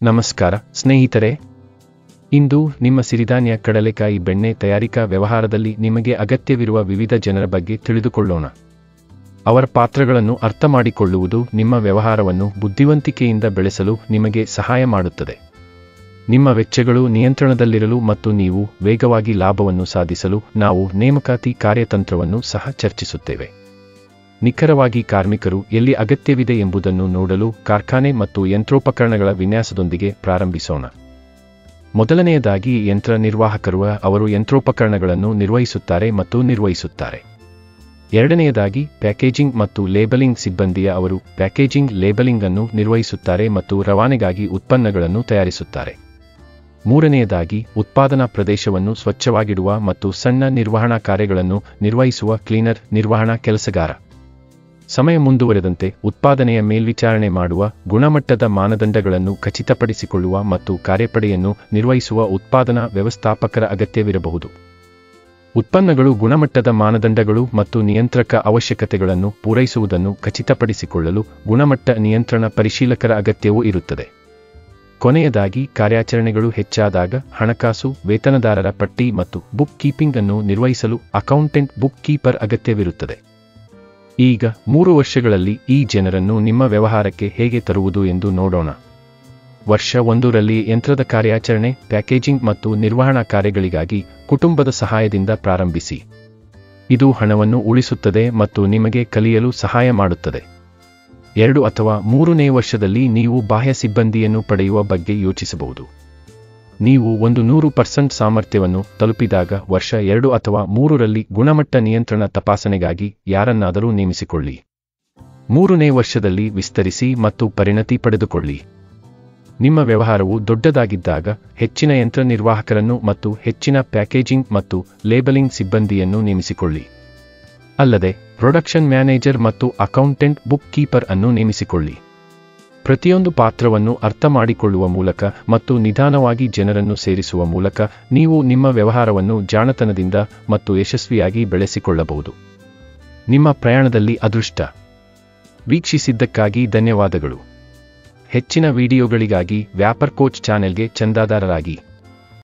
ನಮಸ್ಕಾರ ಸ್ನೇಹಿತರೆ, ಇಂದು ನಿಮ್ಮ ಸಿರಿಧಾನ್ಯ ಕಡಲೆಕಾಯಿ ಬೆಣ್ಣೆ ತಯಾರಿಕಾ ವ್ಯವಹಾರದಲ್ಲಿ ನಿಮಗೆ ಅಗತ್ಯವಿರುವ ವಿವಿಧ ಜನರ ಬಗ್ಗೆ ತಿಳಿದುಕೊಳ್ಳೋಣ. ಅವರ ಪಾತ್ರಗಳನ್ನು ಅರ್ಥಮಾಡಿಕೊಳ್ಳುವುದು ನಿಮ್ಮ ವ್ಯವಹಾರವನ್ನು ಬುದ್ಧಿವಂತಿಕೆಯಿಂದ ಬೆಳೆಸಲು ನಿಮಗೆ ಸಹಾಯ ಮಾಡುತ್ತದೆ. ನಿಮ್ಮ ವೆಚ್ಚಗಳು ನಿಯಂತ್ರಣದಲ್ಲಿರಲು ಮತ್ತು ನೀವು ವೇಗವಾಗಿ ಲಾಭವನ್ನು ಸಾಧಿಸಲು ನಾವು ನೇಮಕಾತಿ ಕಾರ್ಯತಂತ್ರವನ್ನು ಸಹ ಚರ್ಚಿಸುತ್ತೇವೆ. ನಿಖರವಾಗಿ ಕಾರ್ಮಿಕರು ಎಲ್ಲಿ ಅಗತ್ಯವಿದೆ ಎಂಬುದನ್ನು ನೋಡಲು ಕಾರ್ಖಾನೆ ಮತ್ತು ಯಂತ್ರೋಪಕರಣಗಳ ವಿನ್ಯಾಸದೊಂದಿಗೆ ಪ್ರಾರಂಭಿಸೋಣ. ಮೊದಲನೆಯದಾಗಿ ಯಂತ್ರ ನಿರ್ವಾಹಕರು ಅವರು ಯಂತ್ರೋಪಕರಣಗಳನ್ನು ನಿರ್ವಹಿಸುತ್ತಾರೆ ಮತ್ತು ನಿರ್ವಹಿಸುತ್ತಾರೆ. ಎರಡನೆಯದಾಗಿ ಪ್ಯಾಕೇಜಿಂಗ್ ಮತ್ತು ಲೇಬಲಿಂಗ್ ಸಿಬ್ಬಂದಿಯ ಅವರು ಪ್ಯಾಕೇಜಿಂಗ್ ಲೇಬಲಿಂಗ್ ಅನ್ನು ನಿರ್ವಹಿಸುತ್ತಾರೆ ಮತ್ತು ರವಾನೆಗಾಗಿ ಉತ್ಪನ್ನಗಳನ್ನು ತಯಾರಿಸುತ್ತಾರೆ. ಮೂರನೆಯದಾಗಿ ಉತ್ಪಾದನಾ ಪ್ರದೇಶವನ್ನು ಸ್ವಚ್ಛವಾಗಿಡುವ ಮತ್ತು ಸಣ್ಣ ನಿರ್ವಹಣಾ ಕಾರ್ಯಗಳನ್ನು ನಿರ್ವಹಿಸುವ ಕ್ಲೀನರ್ ನಿರ್ವಹಣಾ ಕೆಲಸಗಾರ. ಸಮಯ ಮುಂದುವರೆದಂತೆ ಉತ್ಪಾದನೆಯ ಮೇಲ್ವಿಚಾರಣೆ ಮಾಡುವ, ಗುಣಮಟ್ಟದ ಮಾನದಂಡಗಳನ್ನು ಖಚಿತಪಡಿಸಿಕೊಳ್ಳುವ ಮತ್ತು ಕಾರ್ಯಪಡೆಯನ್ನು ನಿರ್ವಹಿಸುವ ಉತ್ಪಾದನಾ ವ್ಯವಸ್ಥಾಪಕರ ಅಗತ್ಯವಿರಬಹುದು. ಉತ್ಪನ್ನಗಳು ಗುಣಮಟ್ಟದ ಮಾನದಂಡಗಳು ಮತ್ತು ನಿಯಂತ್ರಕ ಅವಶ್ಯಕತೆಗಳನ್ನು ಪೂರೈಸುವುದನ್ನು ಖಚಿತಪಡಿಸಿಕೊಳ್ಳಲು ಗುಣಮಟ್ಟ ನಿಯಂತ್ರಣ ಪರಿಶೀಲಕರ ಅಗತ್ಯವೂ ಇರುತ್ತದೆ. ಕೊನೆಯದಾಗಿ ಕಾರ್ಯಾಚರಣೆಗಳು ಹೆಚ್ಚಾದಾಗ ಹಣಕಾಸು, ವೇತನದಾರರ ಪಟ್ಟಿ ಮತ್ತು ಬುಕ್ ಕೀಪಿಂಗ್ ಅನ್ನು ನಿರ್ವಹಿಸಲು ಅಕೌಂಟೆಂಟ್ ಬುಕ್ ಕೀಪರ್ ಅಗತ್ಯವಿರುತ್ತದೆ. ಈಗ 3 ವರ್ಷಗಳಲ್ಲಿ ಈ ಜನರನ್ನು ನಿಮ್ಮ ವ್ಯವಹಾರಕ್ಕೆ ಹೇಗೆ ತರುವುದು ಎಂದು ನೋಡೋಣ. ವರ್ಷ 1ರಲ್ಲಿ ಯಂತ್ರದ ಕಾರ್ಯಾಚರಣೆ, ಪ್ಯಾಕೇಜಿಂಗ್ ಮತ್ತು ನಿರ್ವಹಣಾ ಕಾರ್ಯಗಳಿಗಾಗಿ ಕುಟುಂಬದ ಸಹಾಯದಿಂದ ಪ್ರಾರಂಭಿಸಿ. ಇದು ಹಣವನ್ನು ಉಳಿಸುತ್ತದೆ ಮತ್ತು ನಿಮಗೆ ಕಲಿಯಲು ಸಹಾಯ ಮಾಡುತ್ತದೆ. 2 ಅಥವಾ 3ನೇ ವರ್ಷದಲ್ಲಿ ನೀವು ಬಾಹ್ಯ ಸಿಬ್ಬಂದಿಯನ್ನು ಪಡೆಯುವ ಬಗ್ಗೆ ಯೋಚಿಸಬಹುದು. ನೀವು 100% ಸಾಮರ್ಥ್ಯವನ್ನು ತಲುಪಿದಾಗ ವರ್ಷ 2 ಅಥವಾ 3ರಲ್ಲಿ ಗುಣಮಟ್ಟ ನಿಯಂತ್ರಣ ತಪಾಸಣೆಗಾಗಿ ಯಾರನ್ನಾದರೂ ನೇಮಿಸಿಕೊಳ್ಳಿ. 3ನೇ ವರ್ಷದಲ್ಲಿ ವಿಸ್ತರಿಸಿ ಮತ್ತು ಪರಿಣತಿ ಪಡೆದುಕೊಳ್ಳಿ. ನಿಮ್ಮ ವ್ಯವಹಾರವು ದೊಡ್ಡದಾಗಿದ್ದಾಗ ಹೆಚ್ಚಿನ ಯಂತ್ರ ನಿರ್ವಾಹಕರನ್ನು ಮತ್ತು ಹೆಚ್ಚಿನ ಪ್ಯಾಕೇಜಿಂಗ್ ಮತ್ತು ಲೇಬಲಿಂಗ್ ಸಿಬ್ಬಂದಿಯನ್ನು ನೇಮಿಸಿಕೊಳ್ಳಿ. ಅಲ್ಲದೆ ಪ್ರೊಡಕ್ಷನ್ ಮ್ಯಾನೇಜರ್ ಮತ್ತು ಅಕೌಂಟೆಂಟ್ ಬುಕ್ ಕೀಪರ್ ಅನ್ನು ನೇಮಿಸಿಕೊಳ್ಳಿ. ಪ್ರತಿಯೊಂದು ಪಾತ್ರವನ್ನು ಅರ್ಥಮಾಡಿಕೊಳ್ಳುವ ಮೂಲಕ ಮತ್ತು ನಿಧಾನವಾಗಿ ಜನರನ್ನು ಸೇರಿಸುವ ಮೂಲಕ ನೀವು ನಿಮ್ಮ ವ್ಯವಹಾರವನ್ನು ಜಾಣತನದಿಂದ ಮತ್ತು ಯಶಸ್ವಿಯಾಗಿ ಬೆಳೆಸಿಕೊಳ್ಳಬಹುದು. ನಿಮ್ಮ ಪ್ರಯಾಣದಲ್ಲಿ ಅದೃಷ್ಟ. ವೀಕ್ಷಿಸಿದ್ದಕ್ಕಾಗಿ ಧನ್ಯವಾದಗಳು. ಹೆಚ್ಚಿನ ವಿಡಿಯೋಗಳಿಗಾಗಿ ವ್ಯಾಪಾರ ಕೋಚ್ ಚಾನೆಲ್ಗೆ ಚಂದಾದಾರರಾಗಿ.